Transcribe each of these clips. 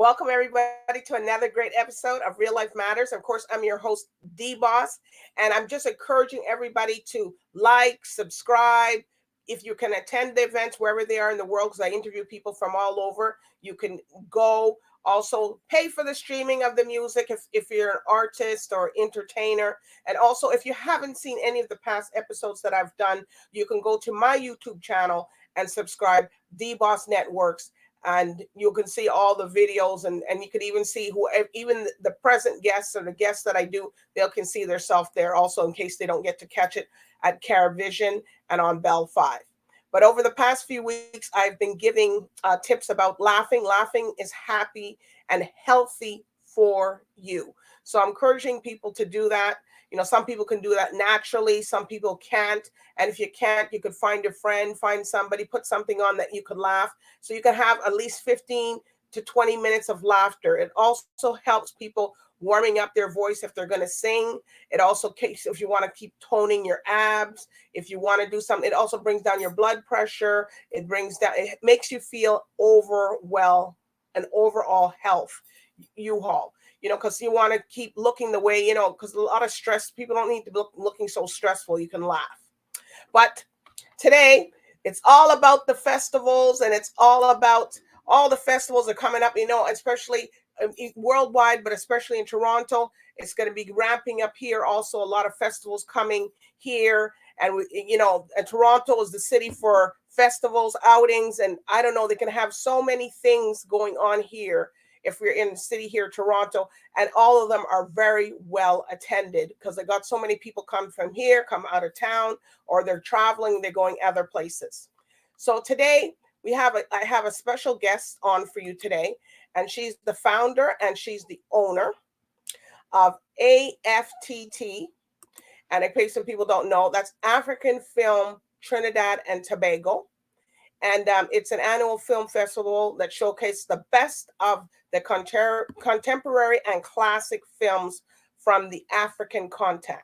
Welcome, everybody, to another great episode of Real Life Matters. Of course, I'm your host, DBoss, and I'm just encouraging everybody to like, subscribe. If you can attend the events wherever they are in the world, because I interview people from all over, you can go. Also, pay for the streaming of the music if you're an artist or entertainer. And also, if you haven't seen any of the past episodes that I've done, you can go to my YouTube channel and subscribe, DBoss Networks, and you can see all the videos, and you can even see who, even the present guests or the guests that I do, they can see themselves there also, in case they don't get to catch it at CaribVision and on BellFibe. But over the past few weeks, I've been giving tips about laughing. Laughing is happy and healthy for you. So I'm encouraging people to do that. You know, some people can do that naturally, some people can't. And if you can't, you could find a friend, find somebody, put something on that you could laugh. So you can have at least 15 to 20 minutes of laughter. It also helps people warming up their voice if they're going to sing. It also, if you want to keep toning your abs, if you want to do something, it also brings down your blood pressure. It makes you feel an overall health U-Haul. You know, because you want to keep looking the way, you know, because a lot of stress, people don't need to be looking so stressful. You can laugh. But today, it's all about the festivals, and it's all about all the festivals are coming up, you know, especially worldwide, but especially in Toronto. It's going to be ramping up here. Also, a lot of festivals coming here. And, and Toronto is the city for festivals, outings, and I don't know, they can have so many things going on here if we're in the city here, Toronto, and all of them are very well attended because they got so many people come from here, come out of town, or they're traveling, they're going other places. So today I have a special guest on for you today, and she's the founder and she's the owner of AFTT. And in case some people don't know, that's African Film Trinidad and Tobago. And it's an annual film festival that showcases the best of the contemporary and classic films from the African continent.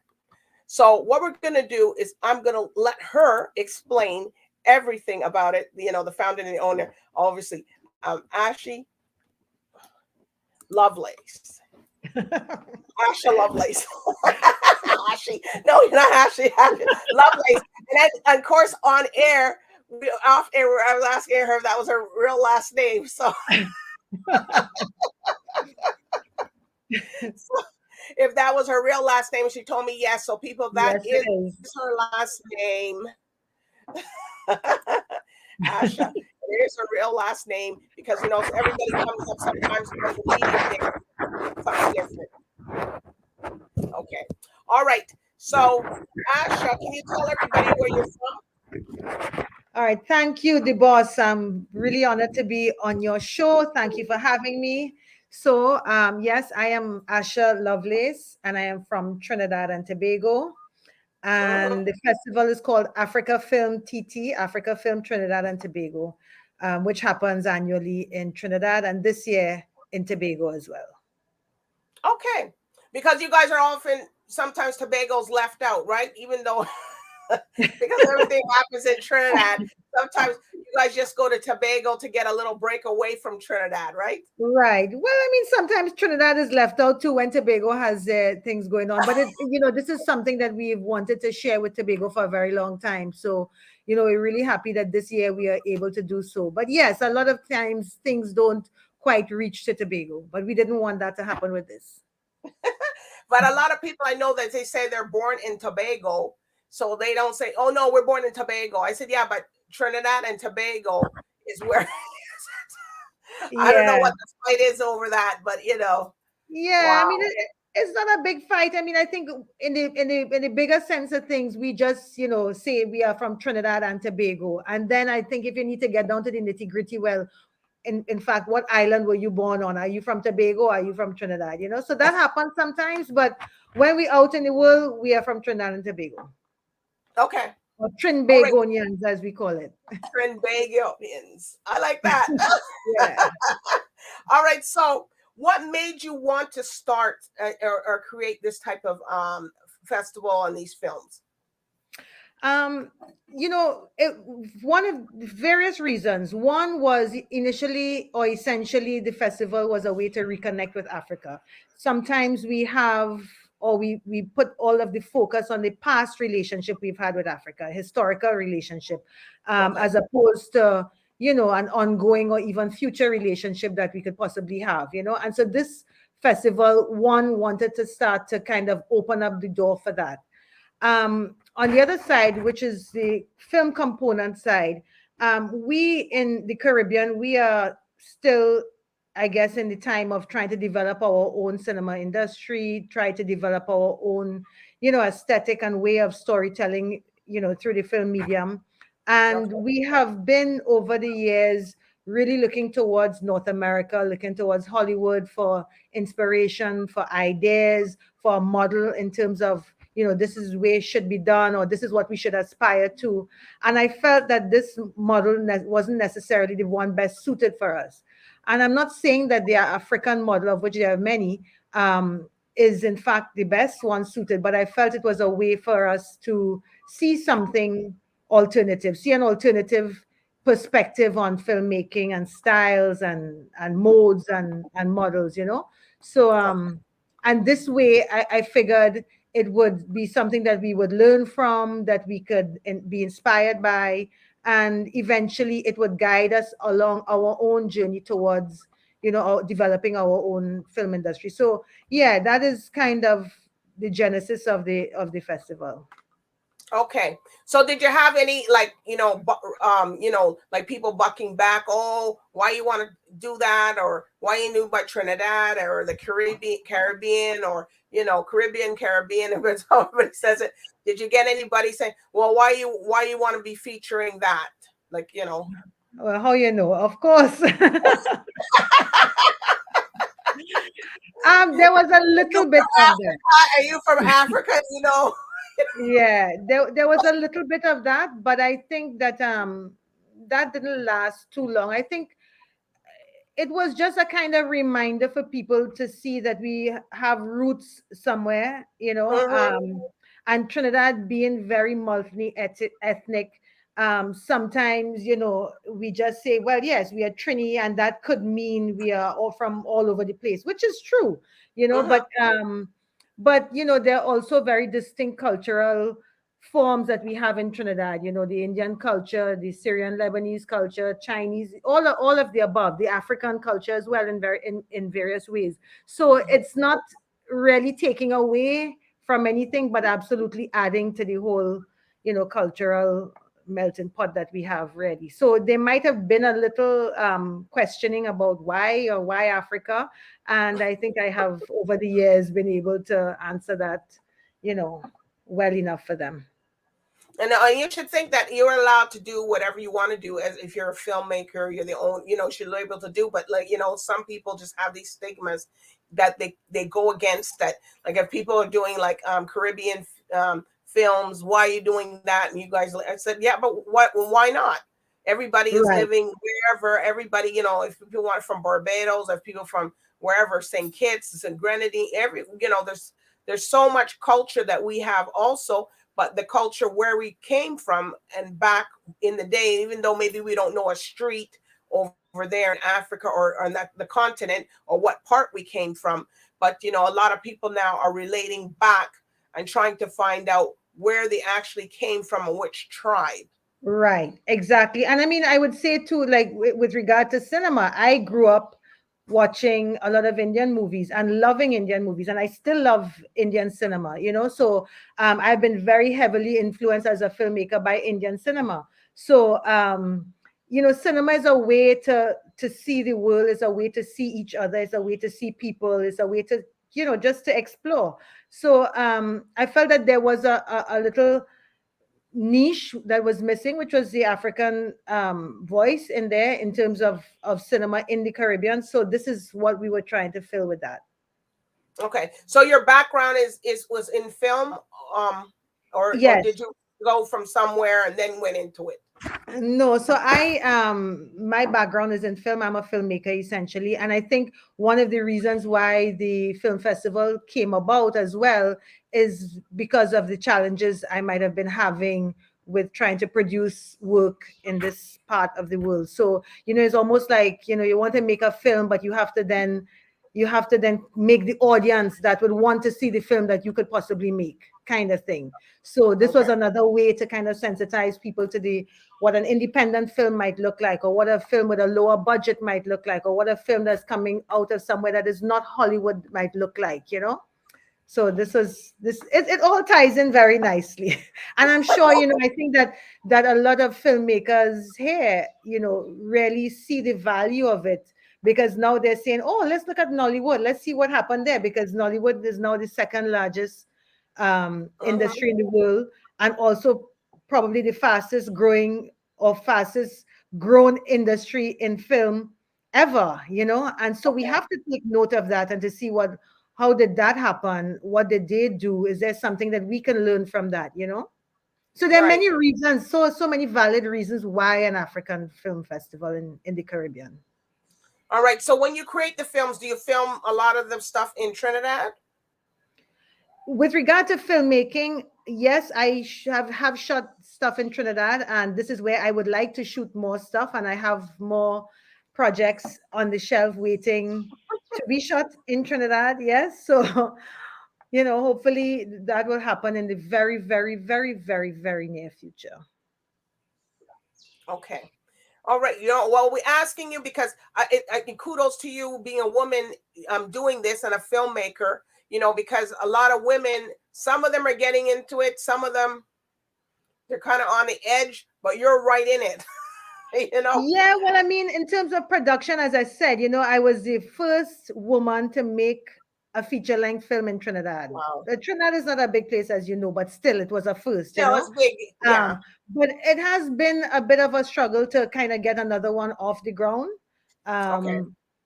So what we're going to do is I'm going to let her explain everything about it. You know, the founder and the owner, obviously, Asha Lovelace. Asha Lovelace. Ashley. No, you're not Ashley. Lovelace. And of course, on air, off air, I was asking her if that was her real last name. So, if that was her real last name, she told me yes. So, people, that yes, is her last name. Asha. It is her real last name because, you know, everybody comes up sometimes when the media something different. Okay. All right. So, Asha, can you tell everybody where you're from? All right. Thank you, DBoss. I'm really honored to be on your show. Thank you for having me. So, yes, I am Asha Lovelace, and I am from Trinidad and Tobago. And the festival is called Africa Film TT, Africa Film Trinidad and Tobago, which happens annually in Trinidad and this year in Tobago as well. Okay. Because you guys are often, sometimes Tobago's left out, right? Even though, because everything happens in Trinidad, sometimes you guys just go to Tobago to get a little break away from Trinidad, right? Right. Well, I mean, sometimes Trinidad is left out too when Tobago has things going on. But, this is something that we've wanted to share with Tobago for a very long time. So, we're really happy that this year we are able to do so. But yes, a lot of times things don't quite reach to Tobago, but we didn't want that to happen with this. But a lot of people I know that they say they're born in Tobago. So they don't say, oh, no, we're born in Tobago. I said, yeah, but Trinidad and Tobago is where I don't know what the fight is over that, but Yeah, wow. I mean, it's not a big fight. I mean, I think in the bigger sense of things, we just say we are from Trinidad and Tobago, and then I think if you need to get down to the nitty-gritty, well, in fact, what island were you born on? Are you from Tobago? Are you from Trinidad? So that happens sometimes, but when we out in the world, we are from Trinidad and Tobago. Okay. Or Trinbagonians, as we call it. Trinbagonians. I like that. Yeah. All right. So, what made you want to start or create this type of festival and these films? Um, one of various reasons. One was initially or essentially the festival was a way to reconnect with Africa. Sometimes we have or we put all of the focus on the past relationship we've had with Africa, historical relationship, Okay. as opposed to an ongoing or even future relationship that we could possibly have. And so this festival one wanted to start to kind of open up the door for that. On the other side, which is the film component side, we in the Caribbean, we are still, I guess, in the time of trying to develop our own cinema industry, try to develop our own, aesthetic and way of storytelling, through the film medium. And Okay. we have been over the years really looking towards North America, looking towards Hollywood for inspiration, for ideas, for a model in terms of this is the way it should be done, or this is what we should aspire to. And I felt that this model wasn't necessarily the one best suited for us. And I'm not saying that the African model, of which there are many, is in fact the best one suited, but I felt it was a way for us to see something alternative, see an alternative perspective on filmmaking and styles and modes and models, so and this way I figured it would be something that we would learn from, that we could be inspired by, and eventually it would guide us along our own journey towards, developing our own film industry. So yeah, that is kind of the genesis of the festival. Okay. So did you have any like, like people bucking back, oh, why you want to do that, or why you knew about Trinidad or the Caribbean, or Caribbean, if somebody says it. Did you get anybody saying, well, why you want to be featuring that? Like, Well, how of course. There was a you little bit from of that. Africa? Are you from Africa? Yeah, there was a little bit of that, but I think that that didn't last too long. I think it was just a kind of reminder for people to see that we have roots somewhere, Mm-hmm, and Trinidad being very ethnic. Sometimes, we just say, well, yes, we are Trini, and that could mean we are all from all over the place, which is true, mm-hmm, but there are also very distinct cultural forms that we have in Trinidad, the Indian culture, the Syrian Lebanese culture, Chinese, all of the above, the African culture as well in various ways. So it's not really taking away from anything, but absolutely adding to the whole, cultural melting pot that we have ready. So there might have been a little questioning about why Africa. And I think I have over the years been able to answer that, you know, well enough for them. And you should think that you're allowed to do whatever you want to do. As if you're a filmmaker, you're the only, should be able to do. But like, some people just have these stigmas that they go against that. Like if people are doing like Caribbean films, why are you doing that? And you guys, I said, yeah, but what? Why not? Everybody is Right. living wherever. Everybody, if people want from Barbados, if people from wherever, St. Kitts and Grenadine, there's so much culture that we have also, but the culture where we came from and back in the day, even though maybe we don't know a street over there in Africa or on the continent or what part we came from, but a lot of people now are relating back and trying to find out where they actually came from and which tribe. Right, exactly. And I mean, I would say too, like with regard to cinema, I grew up watching a lot of Indian movies and loving Indian movies, and I still love Indian cinema, So I've been very heavily influenced as a filmmaker by Indian cinema. So cinema is a way to see the world, is a way to see each other, is a way to see people, is a way to, just to explore. So I felt that there was a little niche that was missing, which was the African voice in there in terms of cinema in the Caribbean. So this is what we were trying to fill with that. Okay, so your background is was in film, um, or Yes. did you go from somewhere and then went into it? No, so my background is in film. I'm a filmmaker essentially, and I think one of the reasons why the film festival came about as well is because of the challenges I might have been having with trying to produce work in this part of the world. So, it's almost like, you want to make a film, but you have to then make the audience that would want to see the film that you could possibly make, kind of thing. So this was Okay. another way to kind of sensitize people to the what an independent film might look like, or what a film with a lower budget might look like, or what a film that's coming out of somewhere that is not Hollywood might look like. So it all ties in very nicely. And I'm sure, I think that a lot of filmmakers here, really see the value of it, because now they're saying, oh, let's look at Nollywood, let's see what happened there, because Nollywood is now the second largest Mhm. industry in the world, and also probably the fastest growing or fastest grown industry in film ever. And so we Okay. have to take note of that, and to see how did that happen? What did they do? Is there something that we can learn from that? So there are Right. many reasons, so many valid reasons why an African film festival in the Caribbean. All right. So when you create the films, do you film a lot of the stuff in Trinidad? With regard to filmmaking, yes, I have shot stuff in Trinidad, and this is where I would like to shoot more stuff, and I have more projects on the shelf waiting to be shot in Trinidad. Yes, so hopefully that will happen in the very, very, very, very, very near future. Okay. All right. Well, we're asking you because kudos to you being a woman doing this and a filmmaker, because a lot of women, some of them are getting into it, some of them, they're kind of on the edge, but you're right in it, you know? Yeah, well, I mean, in terms of production, as I said, I was the first woman to make a feature-length film in Trinidad. Wow. Trinidad is not a big place, as you know, but still, it was a first. Still, it's big. Yeah. But it has been a bit of a struggle to kind of get another one off the ground. Okay.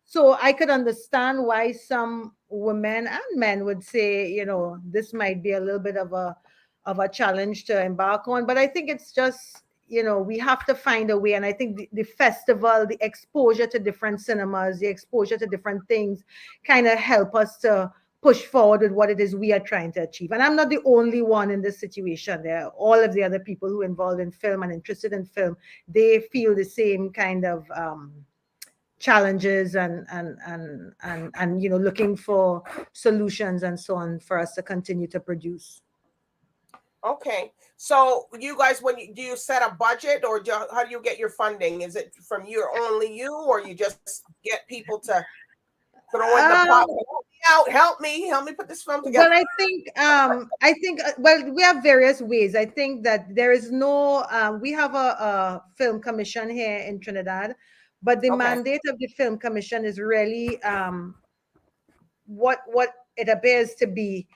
So I could understand why some women and men would say, this might be a little bit of a challenge to embark on. But I think it's just, we have to find a way. And I think the festival, the exposure to different cinemas, the exposure to different things kind of help us to push forward with what it is we are trying to achieve. And I'm not the only one in this situation. There are all of the other people who are involved in film and interested in film. They feel the same kind of challenges and looking for solutions and so on for us to continue to produce. Okay. So you guys, do you set a budget, or how do you get your funding? Is it from you, only you, or you just get people to throw in the pot? Um, Help me out. Help me put this film together. well, I think well, we have various ways. I think that there is no we have a film commission here in Trinidad, but the Okay. mandate of the film commission is really what it appears to be.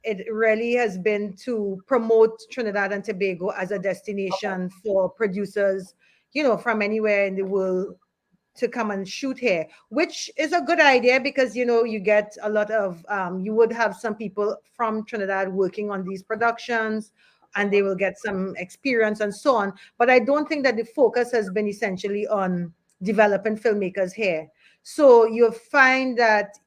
It really has been to promote Trinidad and Tobago as a Okay. destination for producers, from anywhere in the world to come and shoot here, which is a good idea, because you get a lot of you would have some people from Trinidad working on these productions, and they Mhm. will get some experience and so on. But I don't think that the focus has been essentially on developing filmmakers here. So you'll find that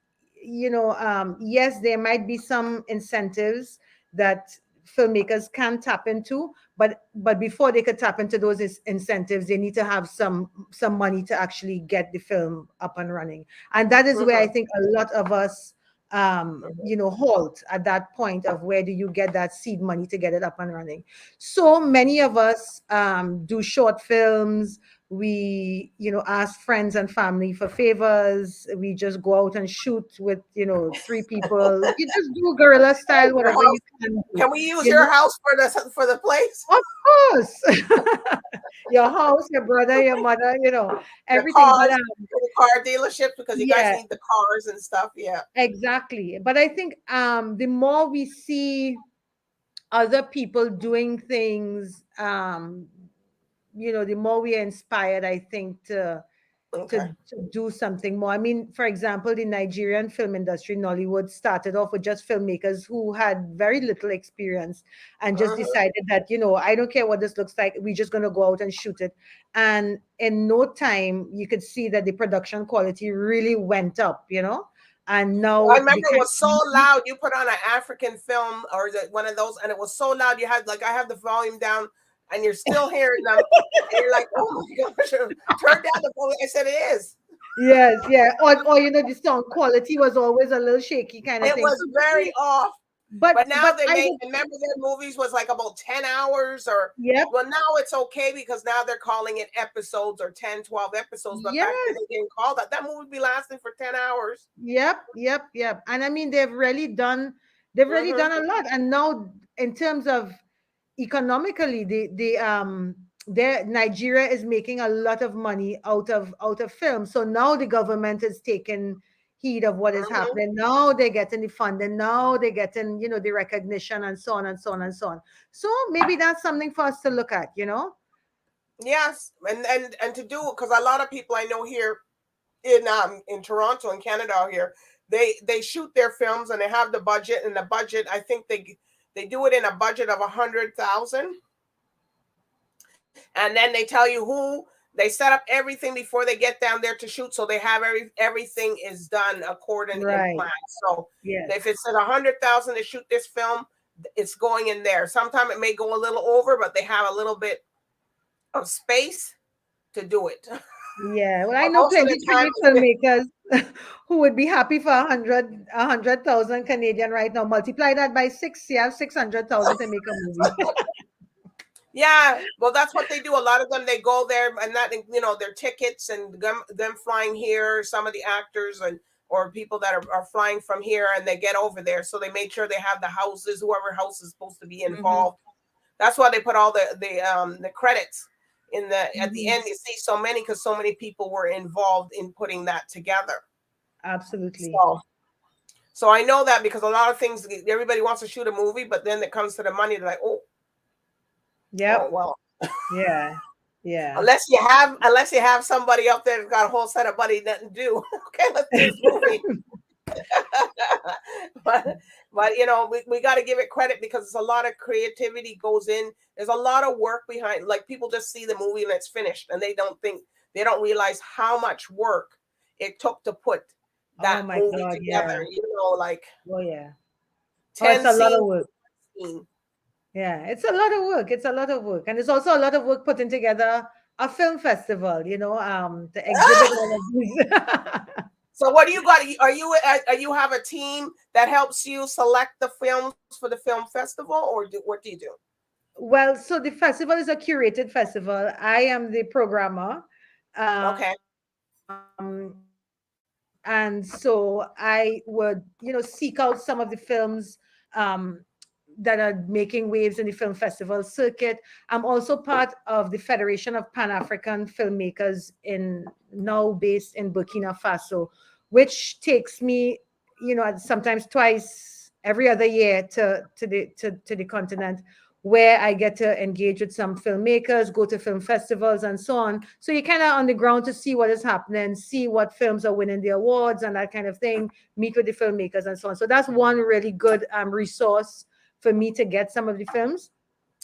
yes, there might be some incentives that filmmakers can tap into, but before they could tap into those incentives, they need to have some money to actually get the film up and running. And that is where I Mhm. think a lot of us Mhm. halt at that point of where do you get that seed money to get it up and running. So many of us do short films. We ask friends and family for favors. We just go out and shoot with 3 people. You just do guerrilla style, Your whatever you house. can do Can we use you your know house for the place? of course. Your house, your brother, your mother, Your everything. But cars, the car dealerships, because you guys yeah, need the cars and stuff. Yeah. exactly. But I think the more we see other people doing things, the more we are inspired, I think, to, Okay. to do something more. I mean, for example, the Nigerian film industry, Nollywood, started off with just filmmakers who had very little experience and just Mhm. decided that, I don't care what this looks like, we're just going to go out and shoot it. And in no time, you could see that the production quality really went up. And I now the remember it kind was so loud. You put on an African film or one of those, and it was so loud. You had, like, I have the volume down, and you're still hearing them, and you're like, oh my gosh, turn down the phone. I said it is. Yes, yeah. Or the sound quality was always a little shaky kind of It thing. was So very off. But now but they I made, would, remember their movies was like about 10 hours or, yep, well, now it's okay because now they're calling it episodes or 10, 12 episodes. But back then yes, they didn't call that. That movie would be lasting for 10 hours. yep. And I mean they've really Mm-hmm. done a lot. And now in terms of economically, their Nigeria is making a lot of money out of film. So now the government is taking heed of what is Mm-hmm. happening. Now they're getting the funding. Now they're getting, the recognition and so on and so on and so on. So maybe that's something for us to look at. Yes. And to do, because a lot of people I know here in Toronto and Canada out here, they shoot their films and they have the budget, and the budget, I think they do it in a budget of 100,000. And then they tell you who they set up everything before they get down there to shoot, so they have everything is done according in Right. plan. So Yes. if it's at 100,000 to shoot this film, it's going in there. Sometimes it may go a little over, but they have a little bit of space to do it. Yeah. Well, I But know most of plenty the time, Chinese filmmakers who would be happy for a hundred thousand Canadian right now. Multiply that by six, you have 600,000 to make a movie. yeah, well, that's what they do. A lot of them, they go there, and that, their tickets and them flying here. Some of the actors and or people that are flying from here, and they get over there. So they made sure they have the houses. Whoever house is supposed to be Mhm, involved. That's why they put all the credits in at the mhm. end. You see so many because so many people were involved in putting that together. Absolutely. So I know that because a lot of things, everybody wants to shoot a movie, but then it comes to the money, they're like, oh Yep. well. Yeah. Yeah. Unless you have somebody up there that's got a whole set of money, nothing to do. Okay, let's do this movie. but we got to give it credit because there's a lot of creativity goes in. There's a lot of work behind. Like people just see the movie and it's finished, and they don't realize how much work it took to put Oh that my movie God. together. Yeah. Like Oh yeah. Oh, it's 10 a lot of scenes. work. Scene. Yeah. It's a lot of work. It's a lot of work. And it's also a lot of work putting together a film festival, to exhibit all of these. So what do you got? Are you have a team that helps you select the films for the film festival, or what do you do? Well, so the festival is a curated festival. I am the programmer. Okay. And so I would, seek out some of the films that are making waves in the film festival circuit. I'm also part of the Federation of Pan-African Filmmakers now based in Burkina Faso, which takes me, sometimes twice every other year to the continent, where I get to engage with some filmmakers, go to film festivals, and so on. So you're kind of on the ground to see what is happening, see what films are winning the awards and that kind of thing, meet with the filmmakers and so on. So that's one really good resource for me to get some of the films.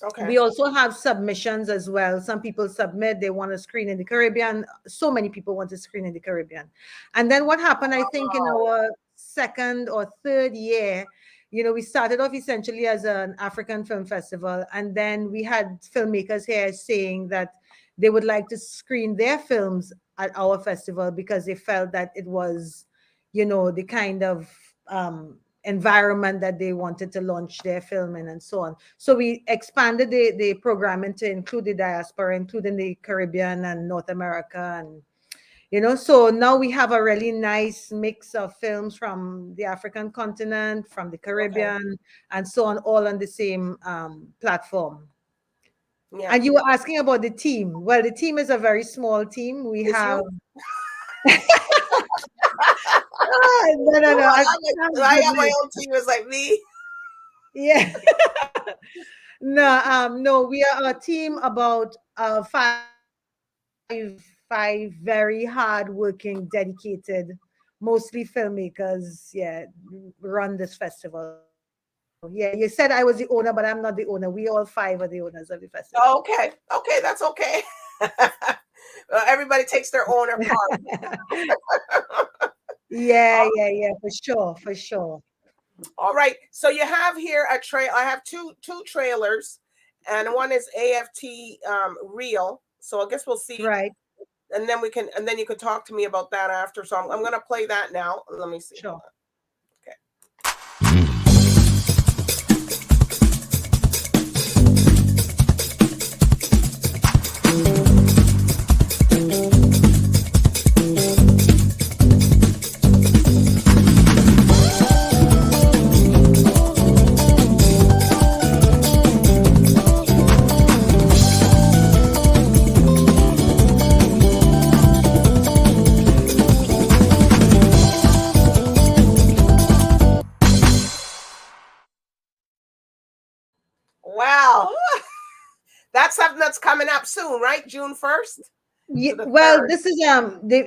Okay. We also have submissions as well. Some people submit, they want to screen in the Caribbean. So many people want to screen in the Caribbean. And then what happened, I think, in Oh, our second or third year, we started off essentially as an African film festival. And then we had filmmakers here saying that they would like to screen their films at our festival because they felt that it was, the kind of environment that they wanted to launch their film in and so on. So we expanded the programming to include the diaspora, including the Caribbean and North America. And, so now we have a really nice mix of films from the African continent, from the okay. Caribbean, and so on, all on the same platform. Yeah. And you were asking about the team. Well, the team is a very small team. We It's have, you. no, no, no. I got my own team. It's like me. Yeah. No, no, we are a team about five very hardworking, dedicated, mostly filmmakers. Yeah, run this festival. Yeah, you said I was the owner, but I'm not the owner. We all five are the owners of the festival. Okay. Okay. That's okay. Everybody takes their owner part. Yeah, for sure, for sure. All right. So you have here a trail. I have two trailers, and one is AFT Real. So I guess we'll see, Right. and then you could talk to me about that after. So I'm going to play that now. Let me see. Sure. Okay. Wow. That's something that's coming up soon, right? June 1st Yeah, to the well, 3rd. this is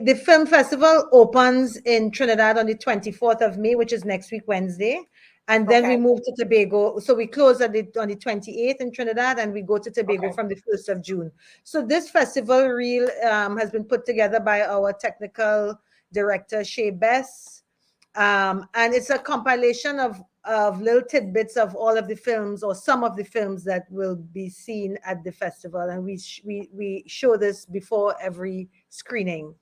the film festival opens in Trinidad on the 24th of May, which is next week Wednesday, and then we Okay. move to Tobago. So we close on the 28th in Trinidad, and we go to Tobago Okay. from the 1st of June. So this festival reel has been put together by our technical director Shay Bess, and it's a compilation of little tidbits of all of the films or some of the films that will be seen at the festival, and we show this before every screening.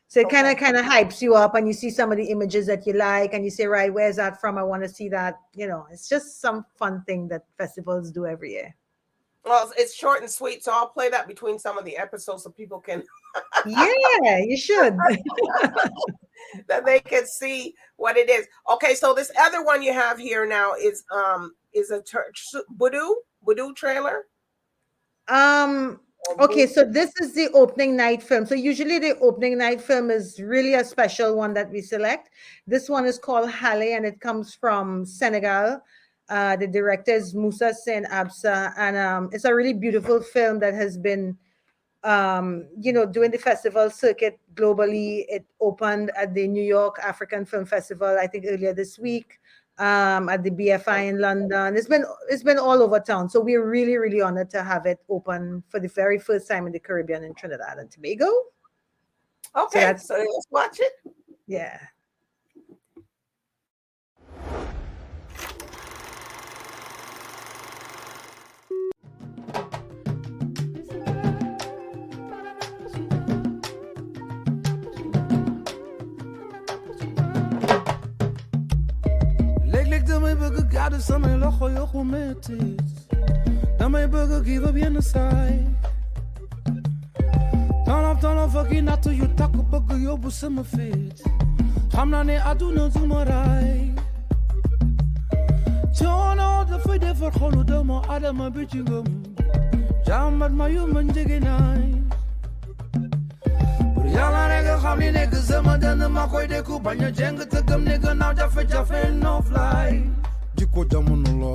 So it kind Okay. of hypes you up, and you see some of the images that you like, and you say, right, where's that from? I want to see that. It's just some fun thing that festivals do every year. Well, it's short and sweet, so I'll play that between some of the episodes so people can Yeah, you should. that they can see what it is. Okay, so this other one you have here now is a Voodoo trailer. Okay, so this is the opening night film. So usually the opening night film is really a special one that we select. This one is called Halle, and it comes from Senegal. The director is Moussa Sen Absa, and it's a really beautiful film that has been doing the festival circuit globally. It opened at the New York African Film Festival, I think earlier this week, at the BFI in London. It's been all over town. So we're really, really honored to have it open for the very first time in the Caribbean in Trinidad and Tobago. Okay, so let's watch it. Yeah. damay bëgg gàddu samay loxo yoxu metti damay bëgg give up yenn saay tolof fokki natt yu takk bëgg yóbbu sama fit xam naa ne àdduna du ma raay coono dafay defar xolu doomu adama bi ci ngëm jàmbat ma yu ma njege naay yàlla rek nga xam ni nekk sama dënn ma koy dékku bañ a jeng te gëm ne gannaaw jafe-jafe no fly jikko jamono la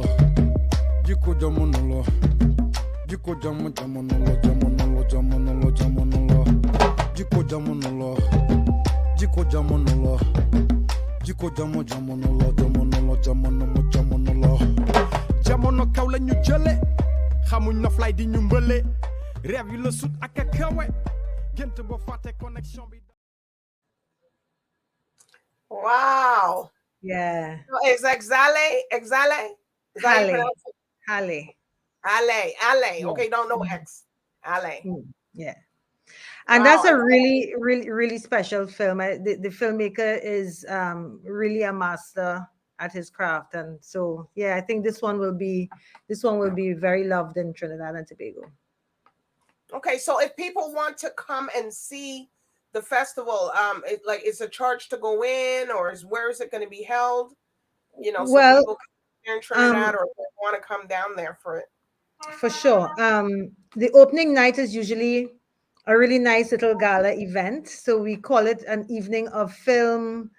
jikko jamono la jikko jamono la jamono la jamono la jamono la jikko jamono la jikko jamono la jikko jamono la jamono la jamono la jamono kaw la ñu jële xamuñ no fly di ñu mbële rêve yi la sut ak a kawe. Wow. Yeah. So it's Exale? Halle. Okay, don't know X. Halle. Yeah. And wow. That's a really, really, really special film. The filmmaker is really a master at his craft. And so, yeah, I think this one will be very loved in Trinidad and Tobago. Okay, so if people want to come and see the festival, is a charge to go in, or where is it going to be held? So people can in Trinidad or want to come down there for it. For sure. The opening night is usually a really nice little gala event. So we call it an evening of film,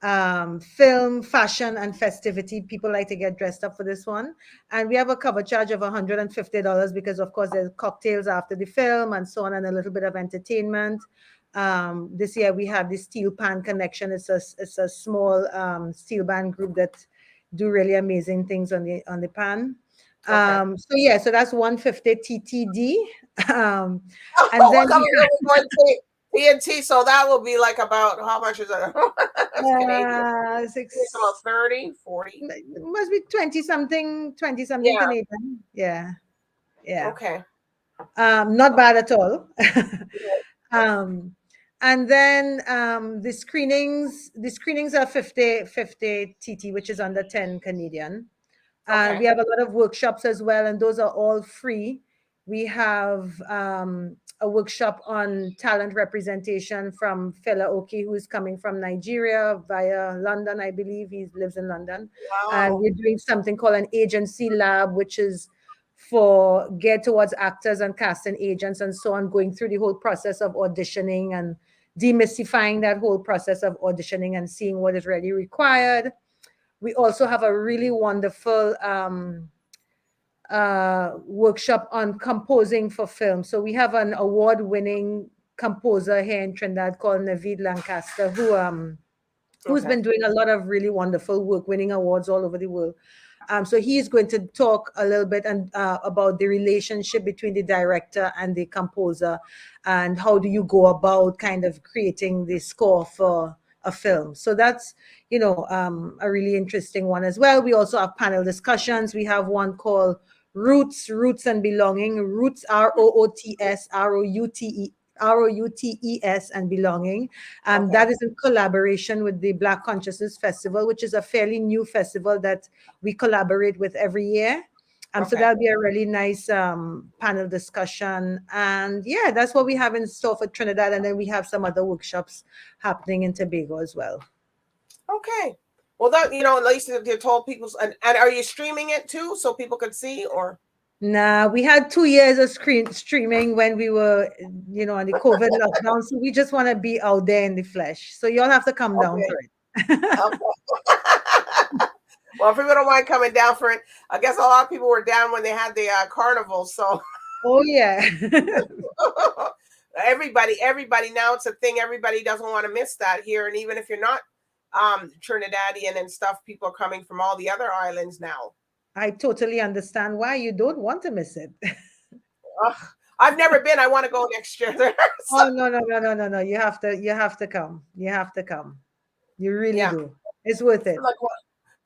fashion, and festivity. People like to get dressed up for this one, and we have a cover charge of $150 because, of course, there's cocktails after the film and so on, and a little bit of entertainment. This year we have the Steel Pan Connection. It's a small steel band group that do really amazing things on the pan. Okay. So that's 150 TTD. And then TNT, so that will be like about, how much is that? About 30, 40. It must be 20 something yeah. Canadian. Yeah. Yeah. Okay. Not bad at all. um, and then the screenings are 50 TT, which is under 10 Canadian. We Okay. have a lot of workshops as well, and those are all free. We have a workshop on talent representation from Fela Oki, who is coming from Nigeria via London, I believe. He lives in London. And Wow. we're doing something called an agency lab, which is for geared towards actors and casting agents and so on, going through the whole process of auditioning and demystifying that whole process of auditioning and seeing what is really required. We also have a really wonderful workshop on composing for film. So we have an award-winning composer here in Trinidad called Naveed Lancaster, who's Okay. been doing a lot of really wonderful work, winning awards all over the world. So he's going to talk a little bit about the relationship between the director and the composer, and how do you go about kind of creating the score for a film. So that's a really interesting one as well. We also have panel discussions. We have one called Roots and Belonging. Roots, ROOTS, ROUTES, and Belonging. Okay. That is in collaboration with the Black Consciousness Festival, which is a fairly new festival that we collaborate with every year. So Okay. that'll be a really nice panel discussion. And yeah, that's what we have in store for Trinidad. And then we have some other workshops happening in Tobago as well. Okay. Well, that, at least they told people. And are you streaming it too, so people could see, or? Nah, we had 2 years of streaming when we were, on the COVID lockdown. So we just want to be out there in the flesh. So y'all have to come down for it. Okay. Well, if people don't mind coming down for it, I guess a lot of people were down when they had the carnival. So. Oh yeah. everybody now, it's a thing. Everybody doesn't want to miss that here, and even if you're not Trinidadian and stuff, people are coming from all the other islands now. I totally understand why you don't want to miss it. I've never been. I want to go next year. Oh no. You have to come. You have to come. You really do. It's worth it.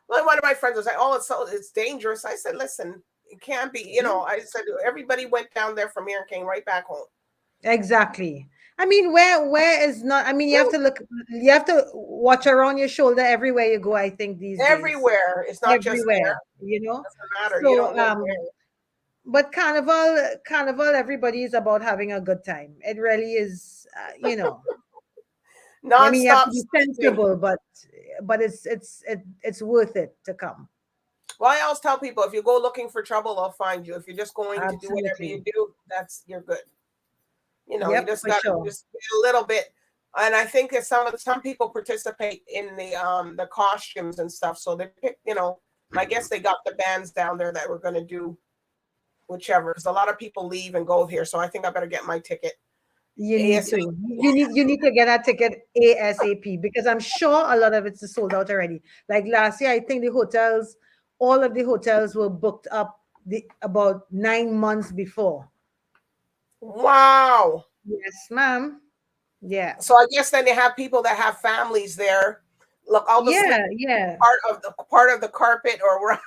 Like one of my friends was like, "Oh, it's dangerous." I said, "Listen, it can't be." I said everybody went down there from here and came right back home. Exactly. I mean, where is not? I mean, you have to look. You have to watch around your shoulder everywhere you go. I think these days. Everywhere. It's not everywhere. just there. Doesn't matter. So, you don't know where. But carnival, everybody is about having a good time. It really is. Non-stop. I mean, you have to be sensible, but it's worth it to come. Well, I always tell people, if you go looking for trouble, they'll find you. If you're just going to do whatever you do, you're good. You just got to just get a little bit. And I think that some people participate in the costumes and stuff. So they pick, I guess they got the bands down there that were going to do whichever. Because a lot of people leave and go here. So I think I better get my ticket. You need to. You need to get a ticket ASAP, because I'm sure a lot of it's sold out already. Like last year, I think all of the hotels were booked up about 9 months before. Wow. Yes, ma'am. Yeah. So I guess then they have people that have families there. Look, all the part of the carpet or where.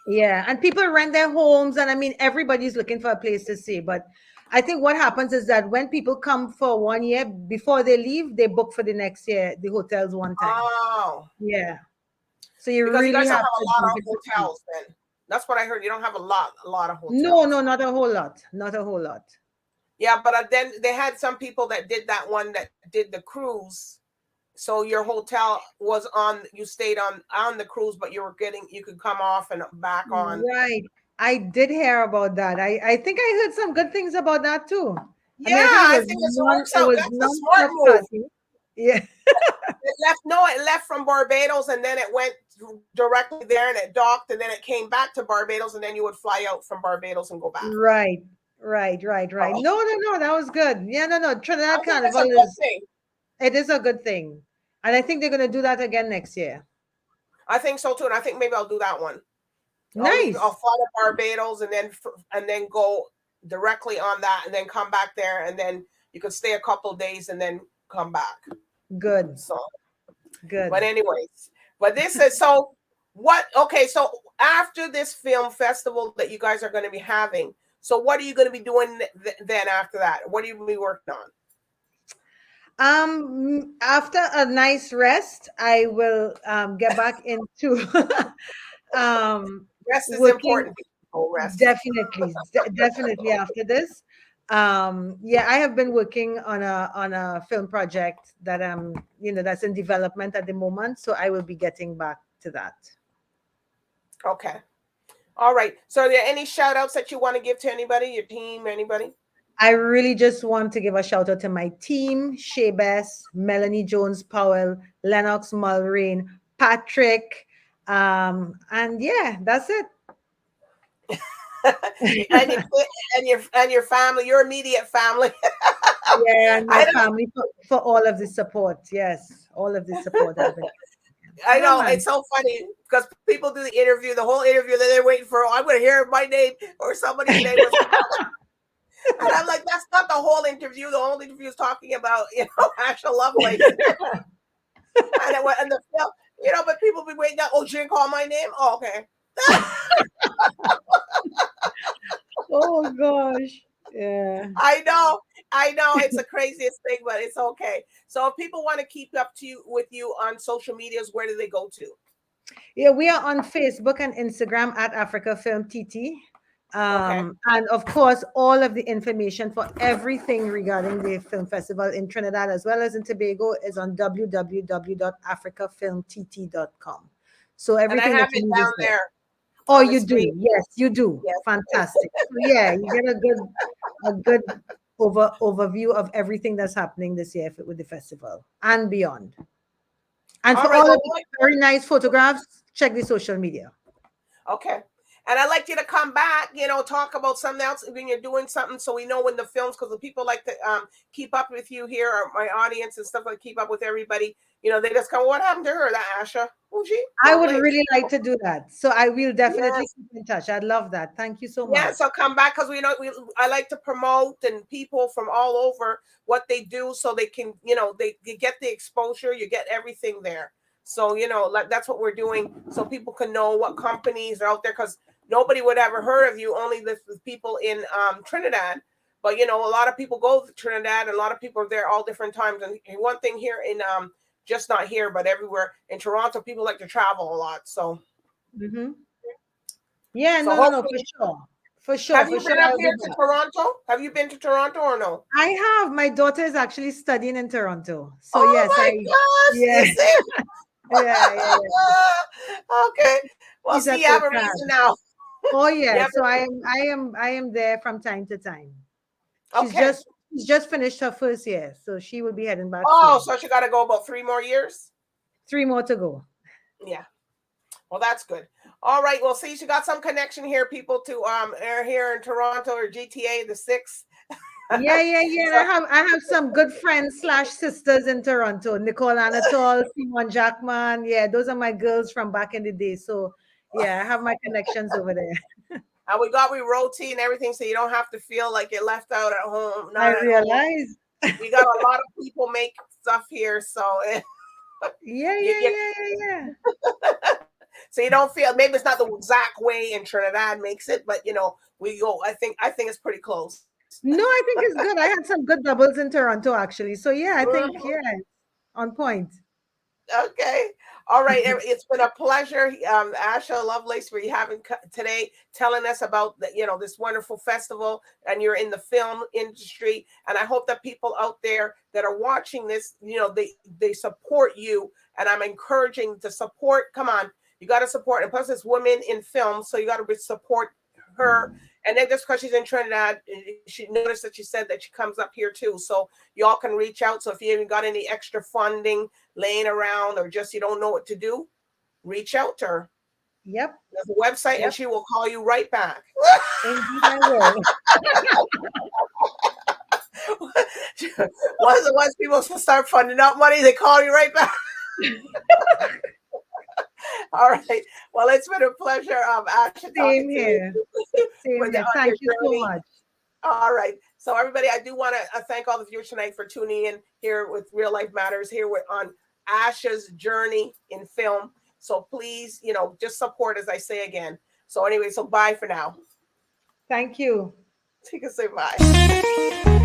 Yeah, and people rent their homes, and I mean everybody's looking for a place to stay. But I think what happens is that when people come for 1 year, before they leave, they book for the next year the hotels one time. Oh. Yeah. So you because really you guys have don't have a lot of hotels then. That's what I heard. You don't have a lot of hotels. No, not a whole lot. Not a whole lot. Yeah, but then they had some people that did that one that did the cruise. So your hotel was you stayed on the cruise, but you could come off and back on. Right. I did hear about that. I think I heard some good things about that too. Yeah, I think it works out. That's a smart move. Yeah. It left from Barbados, and then it went directly there, and it docked, and then it came back to Barbados, and then you would fly out from Barbados and go back. Right. Oh. No, that was good. Yeah, no. Trinidad Carnival it is a good thing. And I think they're going to do that again next year. I think so too. And I think maybe I'll do that one. Nice. I'll fly to Barbados and then go directly on that and then come back there. And then you could stay a couple of days and then come back. Good. So good. But anyways, this is so after this film festival that you guys are going to be having, So what are you going to be doing then after that? What are you going to be working on? After a nice rest, I will get back into Rest is working. important. Rest. Definitely after this. Yeah, I have been working on a film project that that's in development at the moment, so I will be getting back to that. Okay. All right. So are there any shout outs that you want to give to anybody, your team, anybody? I really just want to give a shout out to my team: Shea Bess, Melanie Jones Powell, Lennox Mulrain, Patrick, and yeah, that's it. and your family, your immediate family. Yeah, and my family for all of the support. Yes, all of the support. I know, it's so funny because people do the interview, the whole interview, that they're waiting for, I'm going to hear my name or somebody's name. And I'm like, that's not the whole interview. The whole interview is talking about, Asha Lovelace. and the film, but people be waiting out. Oh, she didn't call my name? Oh, okay. Oh gosh. Yeah. I know. It's the craziest thing, but it's okay. So if people want to keep up with you on social medias, where do they go to? Yeah, we are on Facebook and Instagram at Africa Film TT. And of course, all of the information for everything regarding the film festival in Trinidad as well as in Tobago is on www.africafilmtt.com. So everything and I have that you it need down is there. Oh, you do? Yes, you do. Yes. Fantastic. So yeah, you get a good overview of everything that's happening this year with the festival and beyond. And for all of the very nice photographs, check the social media. Okay. And I'd like you to come back, talk about something else when you're doing something, so we know when the films, because the people like to keep up with you here, or my audience and stuff, like keep up with everybody. They just come, what happened to her, that Asha? Who's she? I would really like to do that. So I will definitely keep in touch. I'd love that. Thank you so much. Yeah, so come back, because I like to promote and people from all over what they do, so they can, they get the exposure, you get everything there. So, that's what we're doing, so people can know what companies are out there, because nobody would ever heard of you, only the people in Trinidad. But, a lot of people go to Trinidad, and a lot of people are there all different times. And one thing here in, just not here, but everywhere in Toronto, people like to travel a lot. So, yeah, so no, for sure. For sure. Have you been up here to Toronto? Have you been to Toronto or no? I have. My daughter is actually studying in Toronto. So yes, gosh, yes. Yeah. Okay. Well, see, you have a reason now. Oh yeah. So I am there from time to time. She's just finished her first year, so she will be heading back. Oh, so she got to go about 3 more years. 3 more to go. Yeah. Well, that's good. All right. Well, see, she got some connection here, people, to here in Toronto, or GTA, the 6. Yeah. I have some good friends / sisters in Toronto. Nicole Anatole, Simon Jackman. Yeah, those are my girls from back in the day. So yeah, I have my connections over there. And we rotate and everything, so you don't have to feel like you're left out at home. I realize. We got a lot of people make stuff here, so yeah. So you don't feel, maybe it's not the exact way in Trinidad makes it, but we go. I think it's pretty close. No, I think it's good. I had some good doubles in Toronto actually. So yeah, I think on point. Okay. All right. It's been a pleasure, Asha Lovelace, for you having today, telling us about this wonderful festival, and you're in the film industry. And I hope that people out there that are watching this, they support you. And I'm encouraging to support. Come on, you got to support. And plus, it's women in film, so you got to support her. And then just because she's in Trinidad, she noticed that she said that she comes up here too. So y'all can reach out. So if you haven't got any extra funding laying around, or just you don't know what to do, reach out to her. Yep. There's a website, and she will call you right back. Indeed, I will. Once people start funding out money, they call you right back. All right. Well, it's been a pleasure. Asha, same here. Same here. Thank you so much. All right. So everybody, I do want to thank all the viewers tonight for tuning in here with Real Life Matters, here on Asha's journey in film. So please, just support, as I say again. So anyway, so bye for now. Thank you. So you can say bye.